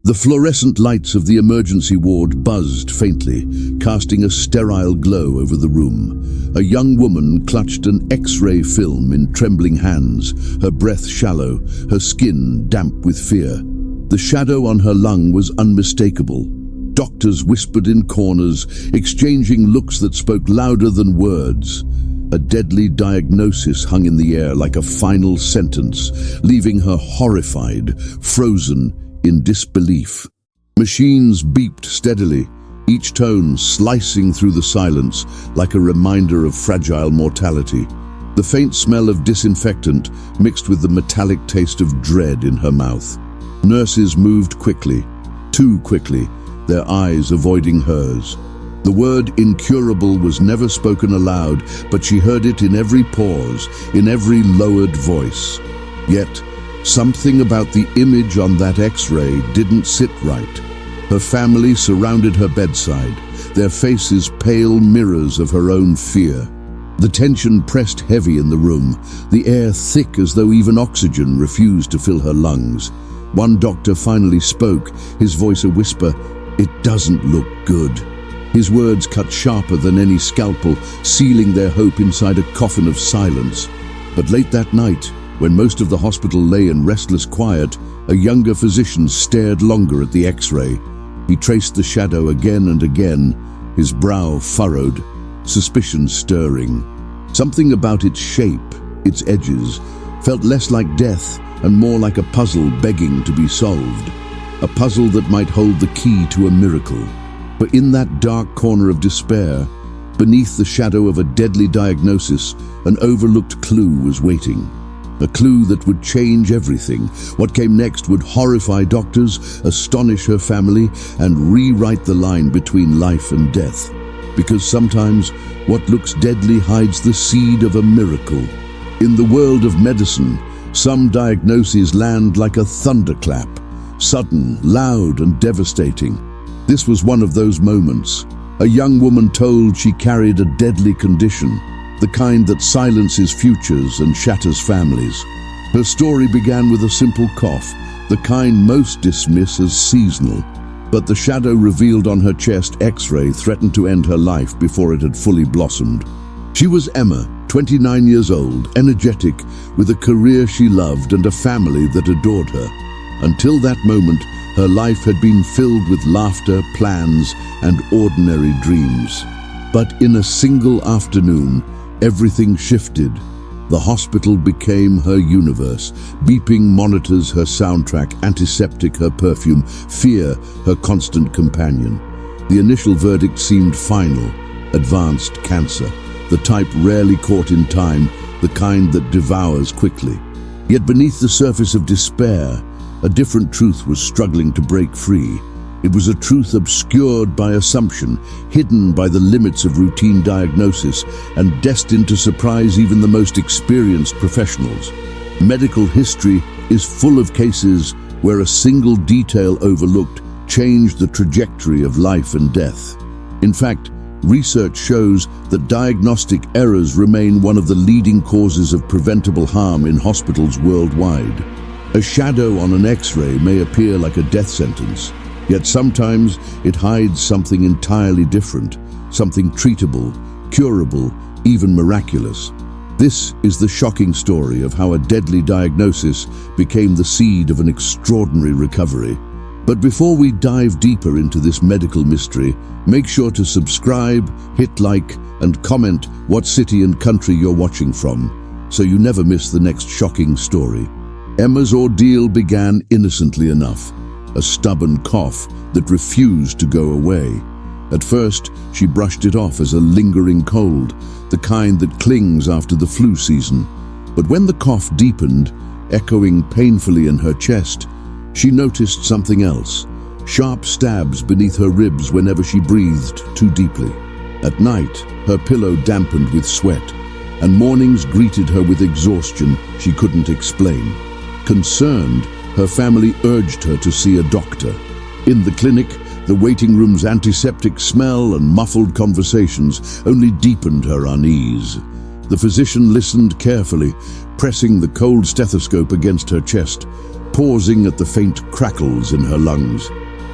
The fluorescent lights of the emergency ward buzzed faintly, casting a sterile glow over the room. A young woman clutched an X-ray film in trembling hands, her breath shallow, her skin damp with fear. The shadow on her lung was unmistakable. Doctors whispered in corners, exchanging looks that spoke louder than words. A deadly diagnosis hung in the air like a final sentence, leaving her horrified, frozen in disbelief. Machines beeped steadily, each tone slicing through the silence like a reminder of fragile mortality. The faint smell of disinfectant mixed with the metallic taste of dread in her mouth. Nurses moved quickly, too quickly, their eyes avoiding hers. The word incurable was never spoken aloud, but she heard it in every pause, in every lowered voice. Yet, something about the image on that X-ray didn't sit right. Her family surrounded her bedside, their faces pale mirrors of her own fear. The tension pressed heavy in the room, the air thick as though even oxygen refused to fill her lungs. One doctor finally spoke, his voice a whisper, "It doesn't look good." His words cut sharper than any scalpel, sealing their hope inside a coffin of silence. But late that night, when most of the hospital lay in restless quiet, a younger physician stared longer at the X-ray. He traced the shadow again and again, his brow furrowed, suspicion stirring. Something about its shape, its edges, felt less like death and more like a puzzle begging to be solved. A puzzle that might hold the key to a miracle. But in that dark corner of despair, beneath the shadow of a deadly diagnosis, an overlooked clue was waiting. A clue that would change everything. What came next would horrify doctors, astonish her family, and rewrite the line between life and death. Because sometimes, what looks deadly hides the seed of a miracle. In the world of medicine, some diagnoses land like a thunderclap, sudden, loud, and devastating. This was one of those moments. A young woman told she carried a deadly condition, the kind that silences futures and shatters families. Her story began with a simple cough, the kind most dismiss as seasonal. But the shadow revealed on her chest X-ray threatened to end her life before it had fully blossomed. She was Emma, 29 years old, energetic, with a career she loved and a family that adored her. Until that moment, her life had been filled with laughter, plans, and ordinary dreams. But in a single afternoon, everything shifted. The hospital became her universe, beeping monitors her soundtrack, antiseptic her perfume, fear her constant companion. The initial verdict seemed final, advanced cancer, the type rarely caught in time, the kind that devours quickly. Yet beneath the surface of despair, a different truth was struggling to break free. It was a truth obscured by assumption, hidden by the limits of routine diagnosis, and destined to surprise even the most experienced professionals. Medical history is full of cases where a single detail overlooked changed the trajectory of life and death. In fact, research shows that diagnostic errors remain one of the leading causes of preventable harm in hospitals worldwide. A shadow on an X-ray may appear like a death sentence, yet sometimes it hides something entirely different, something treatable, curable, even miraculous. This is the shocking story of how a deadly diagnosis became the seed of an extraordinary recovery. But before we dive deeper into this medical mystery, make sure to subscribe, hit like, and comment what city and country you're watching from, so you never miss the next shocking story. Emma's ordeal began innocently enough, a stubborn cough that refused to go away. At first, she brushed it off as a lingering cold, the kind that clings after the flu season. But when the cough deepened, echoing painfully in her chest, she noticed something else, sharp stabs beneath her ribs whenever she breathed too deeply. At night, her pillow dampened with sweat, and mornings greeted her with exhaustion she couldn't explain. Concerned, her family urged her to see a doctor. In the clinic, the waiting room's antiseptic smell and muffled conversations only deepened her unease. The physician listened carefully, pressing the cold stethoscope against her chest, pausing at the faint crackles in her lungs.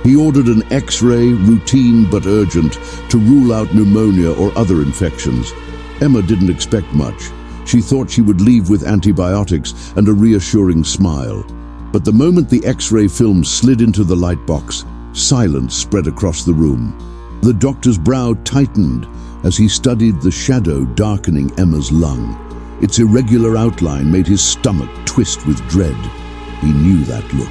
He ordered an X-ray, routine but urgent, to rule out pneumonia or other infections. Emma didn't expect much. She thought she would leave with antibiotics and a reassuring smile. But the moment the X-ray film slid into the light box, silence spread across the room. The doctor's brow tightened as he studied the shadow darkening Emma's lung. Its irregular outline made his stomach twist with dread. He knew that look.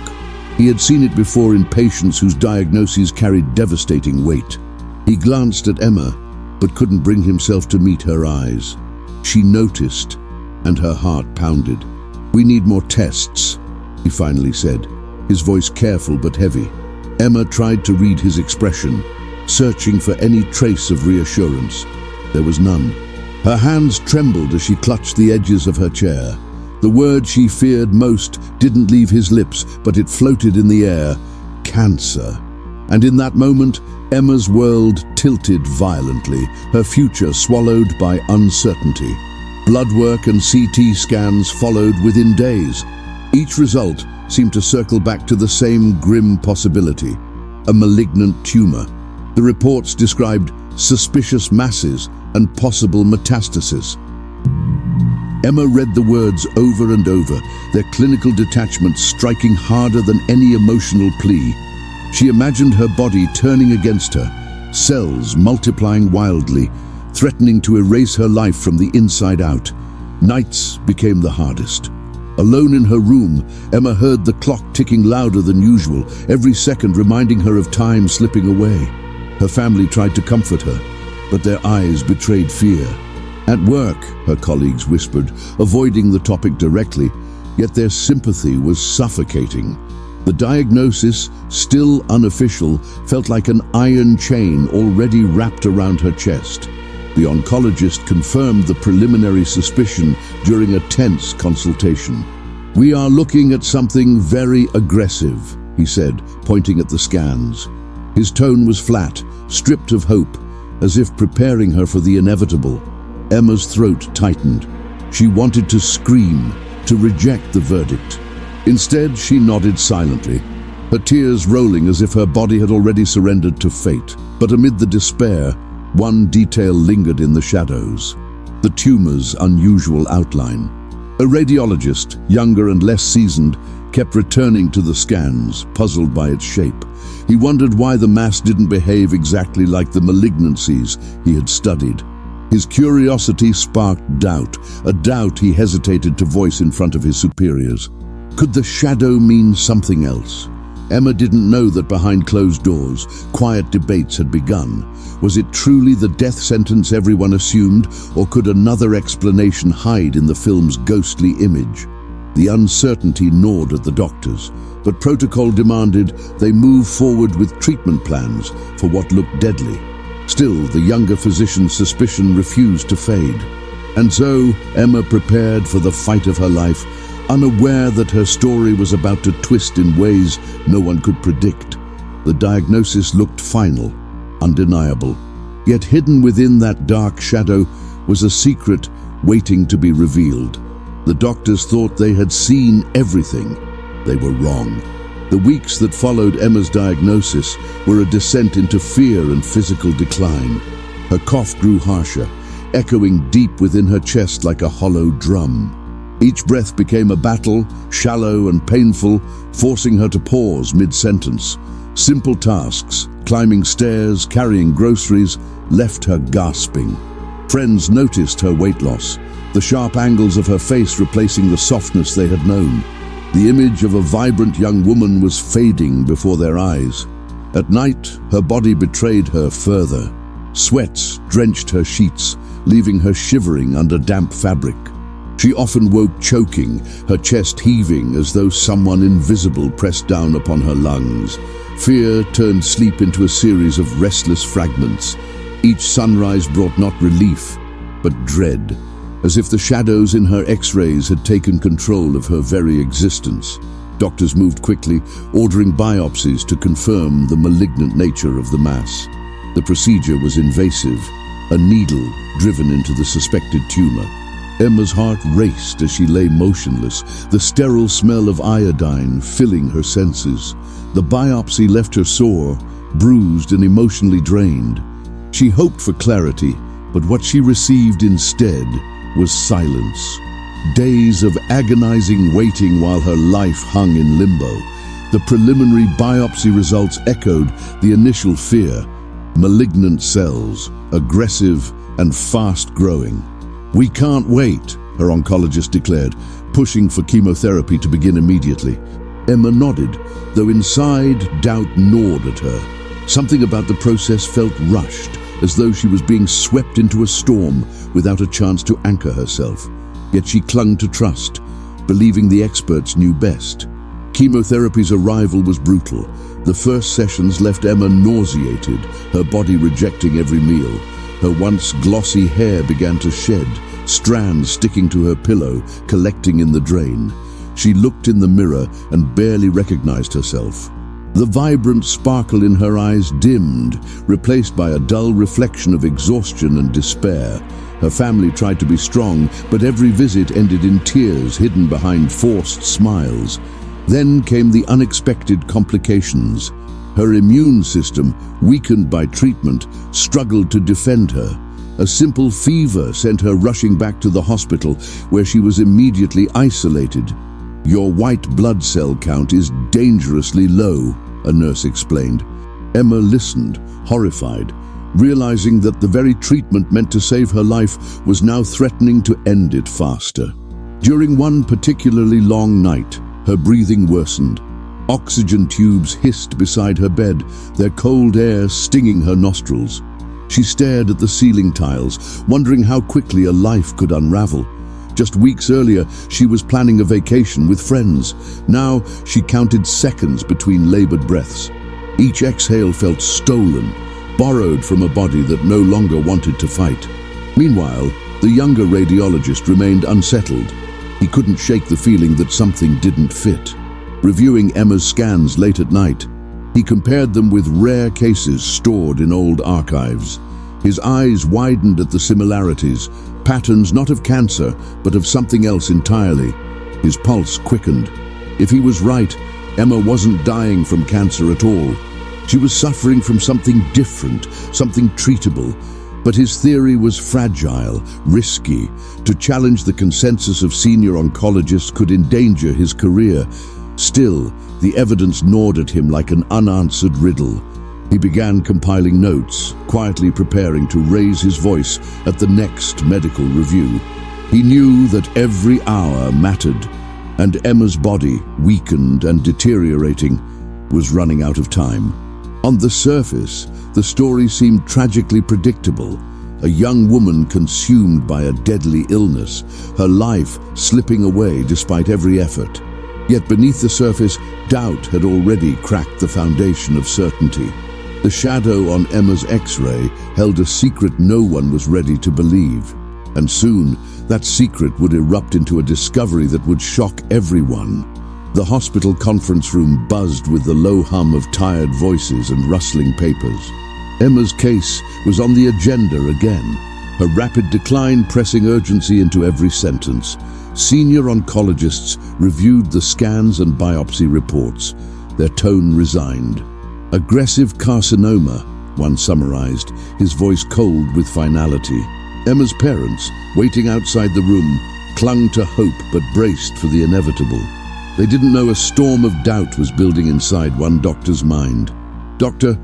He had seen it before in patients whose diagnoses carried devastating weight. He glanced at Emma, but couldn't bring himself to meet her eyes. She noticed, and her heart pounded. "We need more tests," he finally said, his voice careful but heavy. Emma tried to read his expression, searching for any trace of reassurance. There was none. Her hands trembled as she clutched the edges of her chair. The word she feared most didn't leave his lips, but it floated in the air: cancer. And in that moment, Emma's world tilted violently, her future swallowed by uncertainty. Blood work and CT scans followed within days. Each result seemed to circle back to the same grim possibility: a malignant tumor. The reports described suspicious masses and possible metastasis. Emma read the words over and over, their clinical detachment striking harder than any emotional plea. She imagined her body turning against her, cells multiplying wildly, threatening to erase her life from the inside out. Nights became the hardest. Alone in her room, Emma heard the clock ticking louder than usual, every second reminding her of time slipping away. Her family tried to comfort her, but their eyes betrayed fear. At work, her colleagues whispered, avoiding the topic directly, yet their sympathy was suffocating. The diagnosis, still unofficial, felt like an iron chain already wrapped around her chest. The oncologist confirmed the preliminary suspicion during a tense consultation. "We are looking at something very aggressive," he said, pointing at the scans. His tone was flat, stripped of hope, as if preparing her for the inevitable. Emma's throat tightened. She wanted to scream, to reject the verdict. Instead, she nodded silently, her tears rolling as if her body had already surrendered to fate. But amid the despair, one detail lingered in the shadows: the tumor's unusual outline. A radiologist, younger and less seasoned, kept returning to the scans, puzzled by its shape. He wondered why the mass didn't behave exactly like the malignancies he had studied. His curiosity sparked doubt, a doubt he hesitated to voice in front of his superiors. Could the shadow mean something else? Emma didn't know that behind closed doors, quiet debates had begun. Was it truly the death sentence everyone assumed, or could another explanation hide in the film's ghostly image? The uncertainty gnawed at the doctors, but protocol demanded they move forward with treatment plans for what looked deadly. Still, the younger physician's suspicion refused to fade. And so, Emma prepared for the fight of her life, unaware that her story was about to twist in ways no one could predict. The diagnosis looked final, undeniable. Yet hidden within that dark shadow was a secret waiting to be revealed. The doctors thought they had seen everything. They were wrong. The weeks that followed Emma's diagnosis were a descent into fear and physical decline. Her cough grew harsher, echoing deep within her chest like a hollow drum. Each breath became a battle, shallow and painful, forcing her to pause mid-sentence. Simple tasks, climbing stairs, carrying groceries, left her gasping. Friends noticed her weight loss, the sharp angles of her face replacing the softness they had known. The image of a vibrant young woman was fading before their eyes. At night, her body betrayed her further. Sweats drenched her sheets, leaving her shivering under damp fabric. She often woke choking, her chest heaving as though someone invisible pressed down upon her lungs. Fear turned sleep into a series of restless fragments. Each sunrise brought not relief, but dread, as if the shadows in her X-rays had taken control of her very existence. Doctors moved quickly, ordering biopsies to confirm the malignant nature of the mass. The procedure was invasive, a needle driven into the suspected tumor. Emma's heart raced as she lay motionless, the sterile smell of iodine filling her senses. The biopsy left her sore, bruised and emotionally drained. She hoped for clarity, but what she received instead was silence. Days of agonizing waiting while her life hung in limbo. The preliminary biopsy results echoed the initial fear. Malignant cells, aggressive and fast-growing. "We can't wait," her oncologist declared, pushing for chemotherapy to begin immediately. Emma nodded, though inside doubt gnawed at her. Something about the process felt rushed, as though she was being swept into a storm without a chance to anchor herself. Yet she clung to trust, believing the experts knew best. Chemotherapy's arrival was brutal. The first sessions left Emma nauseated, her body rejecting every meal. Her once glossy hair began to shed, strands sticking to her pillow, collecting in the drain. She looked in the mirror and barely recognized herself. The vibrant sparkle in her eyes dimmed, replaced by a dull reflection of exhaustion and despair. Her family tried to be strong, but every visit ended in tears hidden behind forced smiles. Then came the unexpected complications. Her immune system, weakened by treatment, struggled to defend her. A simple fever sent her rushing back to the hospital, where she was immediately isolated. "Your white blood cell count is dangerously low," a nurse explained. Emma listened, horrified, realizing that the very treatment meant to save her life was now threatening to end it faster. During one particularly long night, her breathing worsened. Oxygen tubes hissed beside her bed, their cold air stinging her nostrils. She stared at the ceiling tiles, wondering how quickly a life could unravel. Just weeks earlier, she was planning a vacation with friends. Now, she counted seconds between labored breaths. Each exhale felt stolen, borrowed from a body that no longer wanted to fight. Meanwhile, the younger radiologist remained unsettled. He couldn't shake the feeling that something didn't fit. Reviewing Emma's scans late at night, he compared them with rare cases stored in old archives. His eyes widened at the similarities, patterns not of cancer, but of something else entirely. His pulse quickened. If he was right, Emma wasn't dying from cancer at all. She was suffering from something different, something treatable. But his theory was fragile, risky. To challenge the consensus of senior oncologists could endanger his career. Still, the evidence gnawed at him like an unanswered riddle. He began compiling notes, quietly preparing to raise his voice at the next medical review. He knew that every hour mattered, and Emma's body, weakened and deteriorating, was running out of time. On the surface, the story seemed tragically predictable. A young woman consumed by a deadly illness, her life slipping away despite every effort. Yet beneath the surface, doubt had already cracked the foundation of certainty. The shadow on Emma's X-ray held a secret no one was ready to believe. And soon, that secret would erupt into a discovery that would shock everyone. The hospital conference room buzzed with the low hum of tired voices and rustling papers. Emma's case was on the agenda again, her rapid decline pressing urgency into every sentence. Senior oncologists reviewed the scans and biopsy reports, their tone resigned. "Aggressive carcinoma," one summarized, his voice cold with finality. Emma's parents, waiting outside the room, clung to hope but braced for the inevitable. They didn't know a storm of doubt was building inside one doctor's mind. "Doctor,"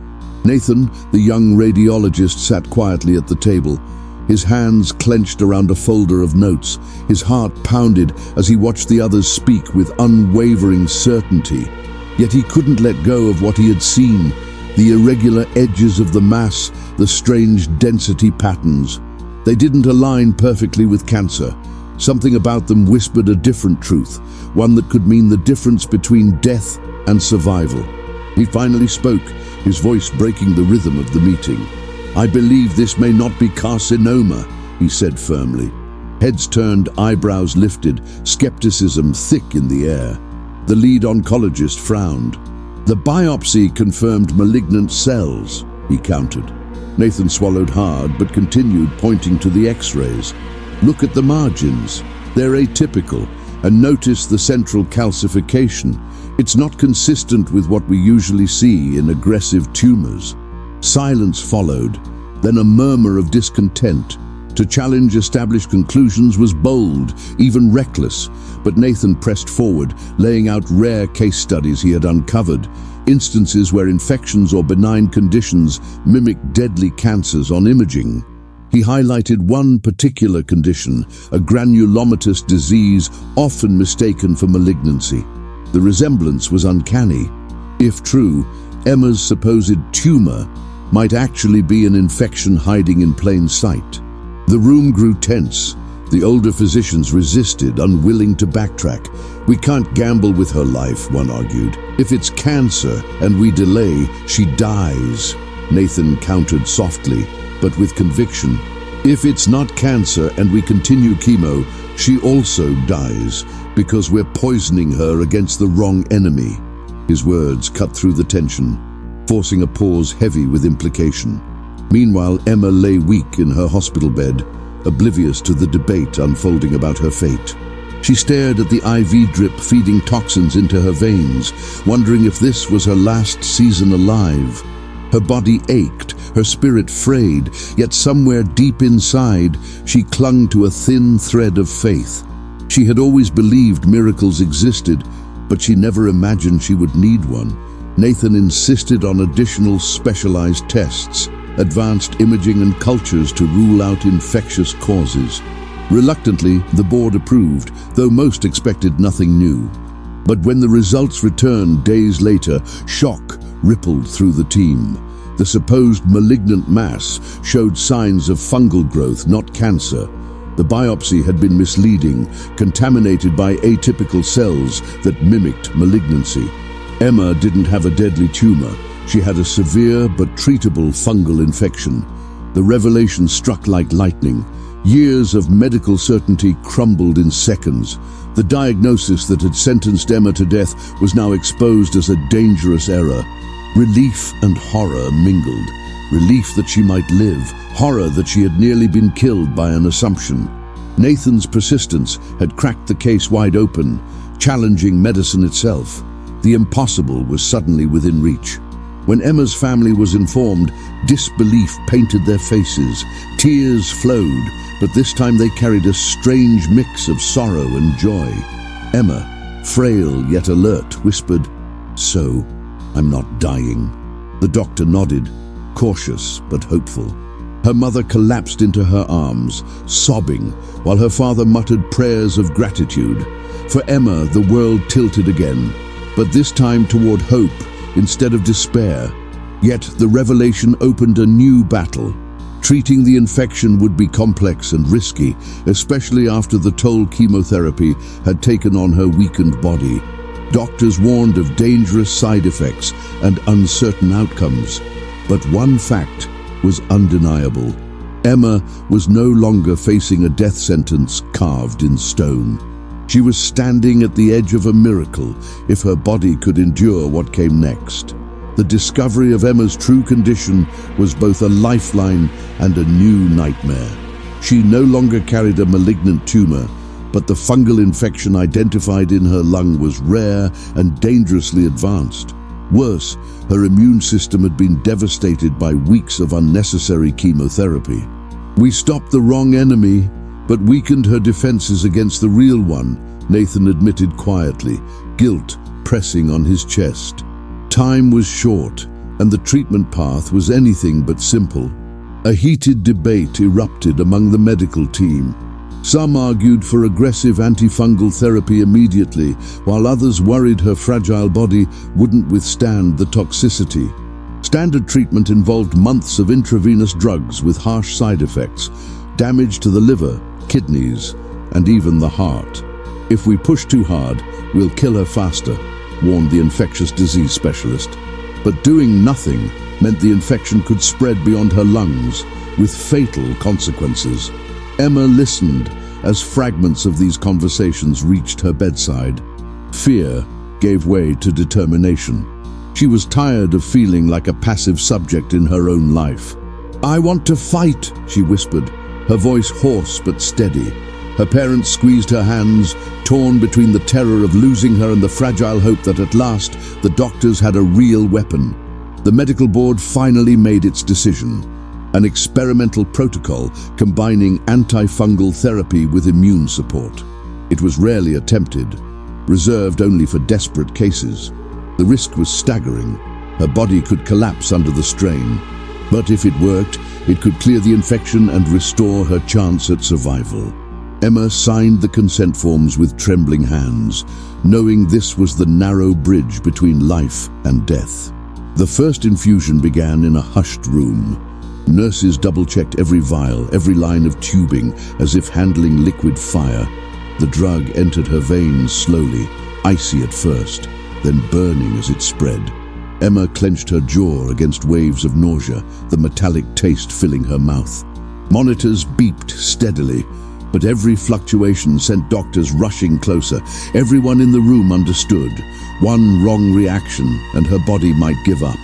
Nathan, the young radiologist, sat quietly at the table, his hands clenched around a folder of notes. His heart pounded as he watched the others speak with unwavering certainty. Yet he couldn't let go of what he had seen, the irregular edges of the mass, the strange density patterns. They didn't align perfectly with cancer. Something about them whispered a different truth, one that could mean the difference between death and survival. He finally spoke, his voice breaking the rhythm of the meeting. "I believe this may not be carcinoma," he said firmly. Heads turned, eyebrows lifted, skepticism thick in the air. The lead oncologist frowned. "The biopsy confirmed malignant cells," he countered. Nathan swallowed hard but continued, pointing to the X-rays. Look at the margins. They're atypical, and notice the central calcification. It's not consistent with what we usually see in aggressive tumors. Silence followed, then a murmur of discontent. To challenge established conclusions was bold, even reckless, but Nathan pressed forward, laying out rare case studies he had uncovered, instances where infections or benign conditions mimic deadly cancers on imaging. He highlighted one particular condition, a granulomatous disease often mistaken for malignancy. The resemblance was uncanny. If true, Emma's supposed tumor might actually be an infection hiding in plain sight. The room grew tense. The older physicians resisted, unwilling to backtrack. "We can't gamble with her life," one argued. "If it's cancer and we delay, she dies." Nathan countered softly, but with conviction. "If it's not cancer and we continue chemo, she also dies, because we're poisoning her against the wrong enemy." His words cut through the tension, forcing a pause heavy with implication. Meanwhile, Emma lay weak in her hospital bed, oblivious to the debate unfolding about her fate. She stared at the IV drip feeding toxins into her veins, wondering if this was her last season alive. Her body ached, her spirit frayed, yet somewhere deep inside, she clung to a thin thread of faith. She had always believed miracles existed, but she never imagined she would need one. Nathan insisted on additional specialized tests, advanced imaging and cultures to rule out infectious causes. Reluctantly, the board approved, though most expected nothing new. But when the results returned days later, shock rippled through the team. The supposed malignant mass showed signs of fungal growth, not cancer. The biopsy had been misleading, contaminated by atypical cells that mimicked malignancy. Emma didn't have a deadly tumor. She had a severe but treatable fungal infection. The revelation struck like lightning. Years of medical certainty crumbled in seconds. The diagnosis that had sentenced Emma to death was now exposed as a dangerous error. Relief and horror mingled. Relief that she might live, horror that she had nearly been killed by an assumption. Nathan's persistence had cracked the case wide open, challenging medicine itself. The impossible was suddenly within reach. When Emma's family was informed, disbelief painted their faces. Tears flowed, but this time they carried a strange mix of sorrow and joy. Emma, frail yet alert, whispered, "So, I'm not dying." The doctor nodded, cautious but hopeful. Her mother collapsed into her arms, sobbing, while her father muttered prayers of gratitude. For Emma, the world tilted again, but this time toward hope instead of despair. Yet the revelation opened a new battle. Treating the infection would be complex and risky, especially after the toll chemotherapy had taken on her weakened body. Doctors warned of dangerous side effects and uncertain outcomes. But one fact was undeniable. Emma was no longer facing a death sentence carved in stone. She was standing at the edge of a miracle if her body could endure what came next. The discovery of Emma's true condition was both a lifeline and a new nightmare. She no longer carried a malignant tumor, but the fungal infection identified in her lung was rare and dangerously advanced. Worse, her immune system had been devastated by weeks of unnecessary chemotherapy. "We stopped the wrong enemy, but weakened her defenses against the real one," Nathan admitted quietly, guilt pressing on his chest. Time was short, and the treatment path was anything but simple. A heated debate erupted among the medical team. Some argued for aggressive antifungal therapy immediately, while others worried her fragile body wouldn't withstand the toxicity. Standard treatment involved months of intravenous drugs with harsh side effects, damage to the liver, kidneys, and even the heart. "If we push too hard, we'll kill her faster," warned the infectious disease specialist. But doing nothing meant the infection could spread beyond her lungs, with fatal consequences. Emma listened as fragments of these conversations reached her bedside. Fear gave way to determination. She was tired of feeling like a passive subject in her own life. "I want to fight," she whispered, her voice hoarse but steady. Her parents squeezed her hands, torn between the terror of losing her and the fragile hope that at last the doctors had a real weapon. The medical board finally made its decision: an experimental protocol combining antifungal therapy with immune support. It was rarely attempted, reserved only for desperate cases. The risk was staggering. Her body could collapse under the strain. But if it worked, it could clear the infection and restore her chance at survival. Emma signed the consent forms with trembling hands, knowing this was the narrow bridge between life and death. The first infusion began in a hushed room. Nurses double-checked every vial, every line of tubing, as if handling liquid fire. The drug entered her veins slowly, icy at first, then burning as it spread. Emma clenched her jaw against waves of nausea, the metallic taste filling her mouth. Monitors beeped steadily, but every fluctuation sent doctors rushing closer. Everyone in the room understood. One wrong reaction and her body might give up.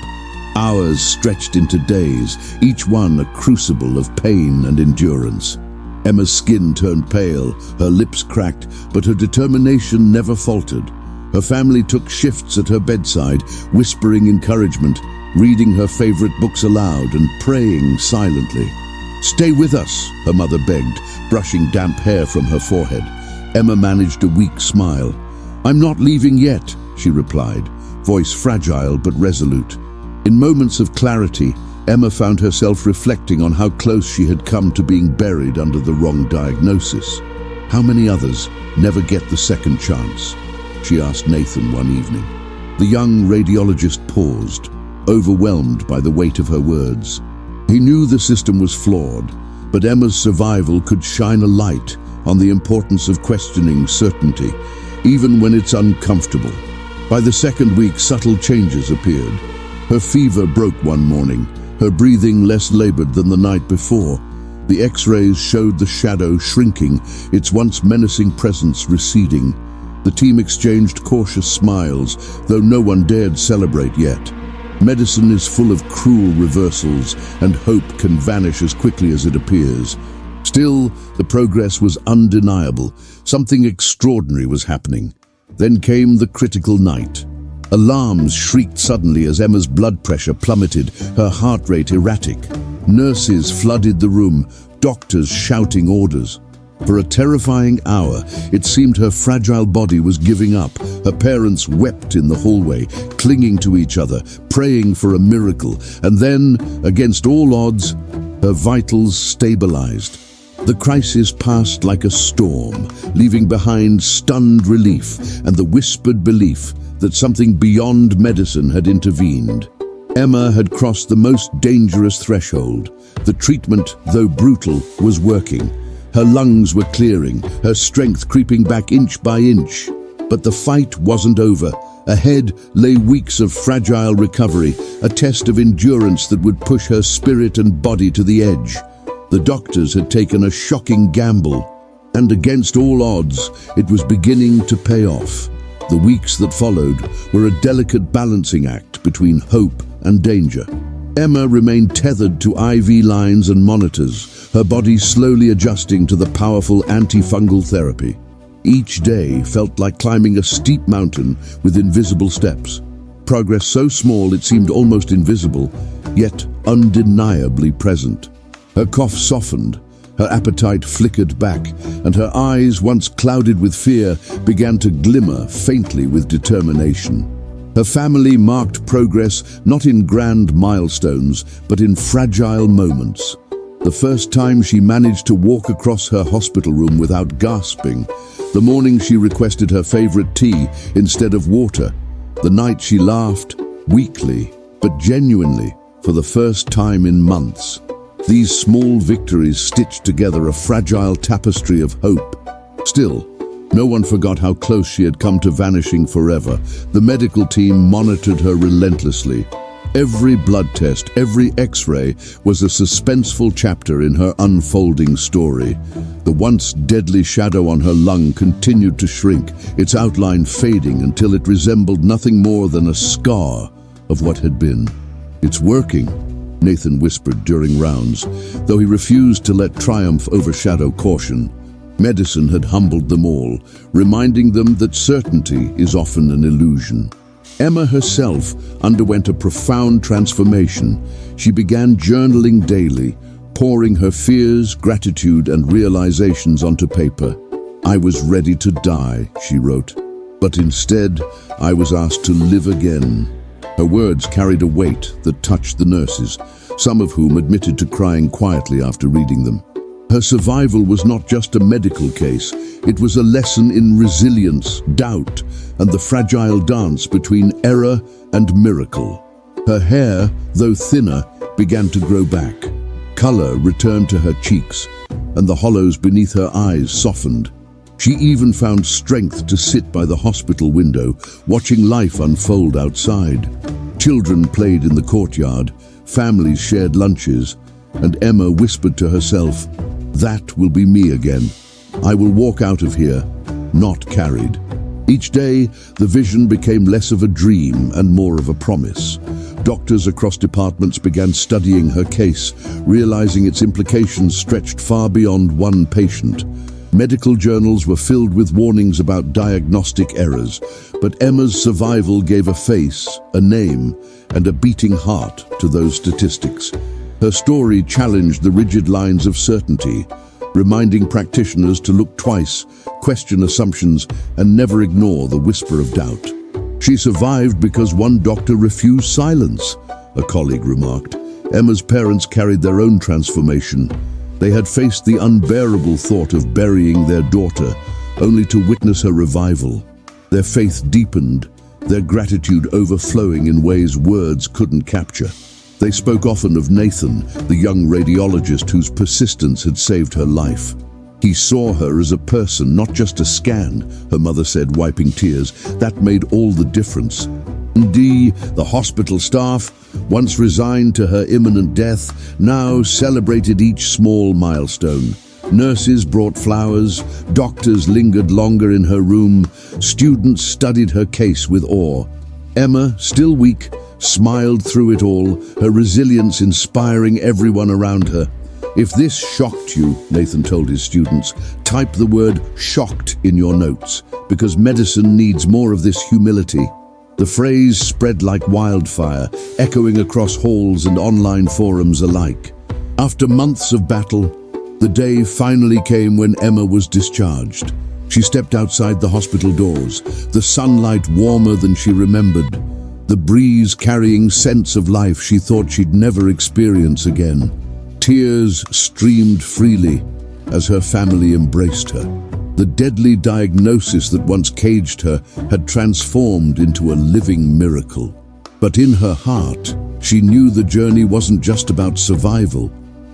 Hours stretched into days, each one a crucible of pain and endurance. Emma's skin turned pale, her lips cracked, but her determination never faltered. Her family took shifts at her bedside, whispering encouragement, reading her favorite books aloud and praying silently. "Stay with us," her mother begged, brushing damp hair from her forehead. Emma managed a weak smile. "I'm not leaving yet," she replied, voice fragile but resolute. In moments of clarity, Emma found herself reflecting on how close she had come to being buried under the wrong diagnosis. How many others never get the second chance? She asked Nathan one evening. The young radiologist paused, overwhelmed by the weight of her words. He knew the system was flawed, but Emma's survival could shine a light on the importance of questioning certainty, even when it's uncomfortable. By the second week, subtle changes appeared. Her fever broke one morning, her breathing less labored than the night before. The X-rays showed the shadow shrinking, its once menacing presence receding. The team exchanged cautious smiles, though no one dared celebrate yet. Medicine is full of cruel reversals, and hope can vanish as quickly as it appears. Still, the progress was undeniable. Something extraordinary was happening. Then came the critical night. Alarms shrieked suddenly as Emma's blood pressure plummeted, her heart rate erratic. Nurses flooded the room, doctors shouting orders. For a terrifying hour, it seemed her fragile body was giving up. Her parents wept in the hallway, clinging to each other, praying for a miracle. And then, against all odds, her vitals stabilized. The crisis passed like a storm, leaving behind stunned relief and the whispered belief that something beyond medicine had intervened. Emma had crossed the most dangerous threshold. The treatment, though brutal, was working. Her lungs were clearing, her strength creeping back inch by inch. But the fight wasn't over. Ahead lay weeks of fragile recovery, a test of endurance that would push her spirit and body to the edge. The doctors had taken a shocking gamble, and against all odds, it was beginning to pay off. The weeks that followed were a delicate balancing act between hope and danger. Emma remained tethered to IV lines and monitors, her body slowly adjusting to the powerful antifungal therapy. Each day felt like climbing a steep mountain with invisible steps. Progress so small it seemed almost invisible, yet undeniably present. Her cough softened, her appetite flickered back, and her eyes, once clouded with fear, began to glimmer faintly with determination. Her family marked progress not in grand milestones, but in fragile moments. The first time she managed to walk across her hospital room without gasping, the morning she requested her favorite tea instead of water, the night she laughed, weakly but genuinely, for the first time in months. These small victories stitched together a fragile tapestry of hope. Still, no one forgot how close she had come to vanishing forever. The medical team monitored her relentlessly. Every blood test, every X-ray was a suspenseful chapter in her unfolding story. The once deadly shadow on her lung continued to shrink, its outline fading until it resembled nothing more than a scar of what had been. "It's working," Nathan whispered during rounds, though he refused to let triumph overshadow caution. Medicine had humbled them all, reminding them that certainty is often an illusion. Emma herself underwent a profound transformation. She began journaling daily, pouring her fears, gratitude, and realizations onto paper. "I was ready to die," she wrote, "but instead I was asked to live again." Her words carried a weight that touched the nurses, some of whom admitted to crying quietly after reading them. Her survival was not just a medical case, it was a lesson in resilience, doubt, and the fragile dance between error and miracle. Her hair, though thinner, began to grow back. Color returned to her cheeks, and the hollows beneath her eyes softened. She even found strength to sit by the hospital window, watching life unfold outside. Children played in the courtyard, families shared lunches, and Emma whispered to herself, "That will be me again. I will walk out of here, not carried." Each day, the vision became less of a dream and more of a promise. Doctors across departments began studying her case, realizing its implications stretched far beyond one patient. Medical journals were filled with warnings about diagnostic errors, but Emma's survival gave a face, a name, and a beating heart to those statistics. Her story challenged the rigid lines of certainty, reminding practitioners to look twice, question assumptions, and never ignore the whisper of doubt. "She survived because one doctor refused silence," a colleague remarked. Emma's parents carried their own transformation. They had faced the unbearable thought of burying their daughter, only to witness her revival. Their faith deepened, their gratitude overflowing in ways words couldn't capture. They spoke often of Nathan, the young radiologist whose persistence had saved her life. "He saw her as a person, not just a scan," her mother said, wiping tears. "That made all the difference." Indeed, the hospital staff, once resigned to her imminent death, now celebrated each small milestone. Nurses brought flowers, doctors lingered longer in her room, students studied her case with awe. Emma, still weak, smiled through it all, her resilience inspiring everyone around her. "If this shocked you," Nathan told his students, "type the word shocked in your notes, because medicine needs more of this humility." The phrase spread like wildfire, echoing across halls and online forums alike. After months of battle, the day finally came when Emma was discharged. She stepped outside the hospital doors, the sunlight warmer than she remembered, the breeze carrying scents of life she thought she'd never experience again. Tears streamed freely as her family embraced her. The deadly diagnosis that once caged her had transformed into a living miracle. But in her heart, she knew the journey wasn't just about survival.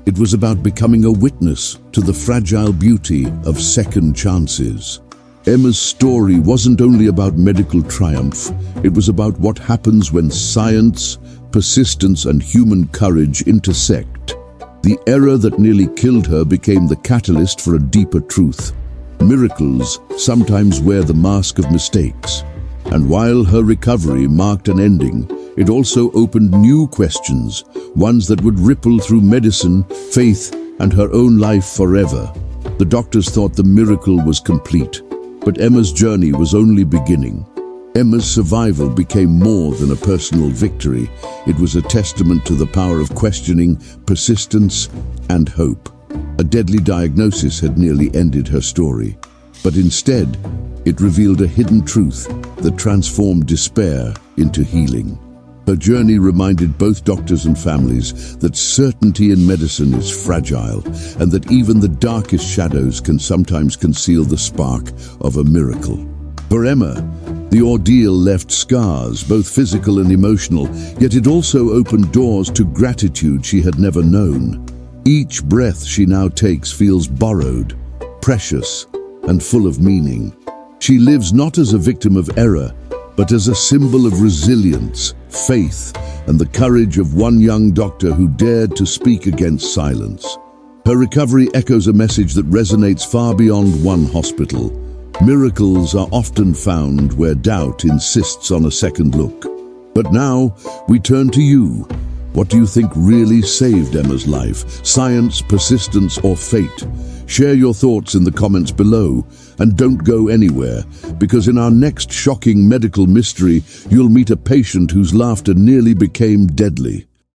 It was about becoming a witness to the fragile beauty of second chances. Emma's story wasn't only about medical triumph, it was about what happens when science, persistence, and human courage intersect. The error that nearly killed her became the catalyst for a deeper truth. Miracles sometimes wear the mask of mistakes, and while her recovery marked an ending, it also opened new questions, ones that would ripple through medicine, faith, and her own life forever. The doctors thought the miracle was complete, but Emma's journey was only beginning. Emma's survival became more than a personal victory. It was a testament to the power of questioning, persistence, and hope. A deadly diagnosis had nearly ended her story, but instead, it revealed a hidden truth that transformed despair into healing. Her journey reminded both doctors and families that certainty in medicine is fragile, and that even the darkest shadows can sometimes conceal the spark of a miracle. For Emma, the ordeal left scars, both physical and emotional, yet it also opened doors to gratitude she had never known. Each breath she now takes feels borrowed, precious, and full of meaning. She lives not as a victim of error, but as a symbol of resilience, faith, and the courage of one young doctor who dared to speak against silence. Her recovery echoes a message that resonates far beyond one hospital. Miracles are often found where doubt insists on a second look. But now, we turn to you, What do you think really saved Emma's life? Science, persistence, or fate? Share your thoughts in the comments below, and don't go anywhere, because in our next shocking medical mystery, you'll meet a patient whose laughter nearly became deadly.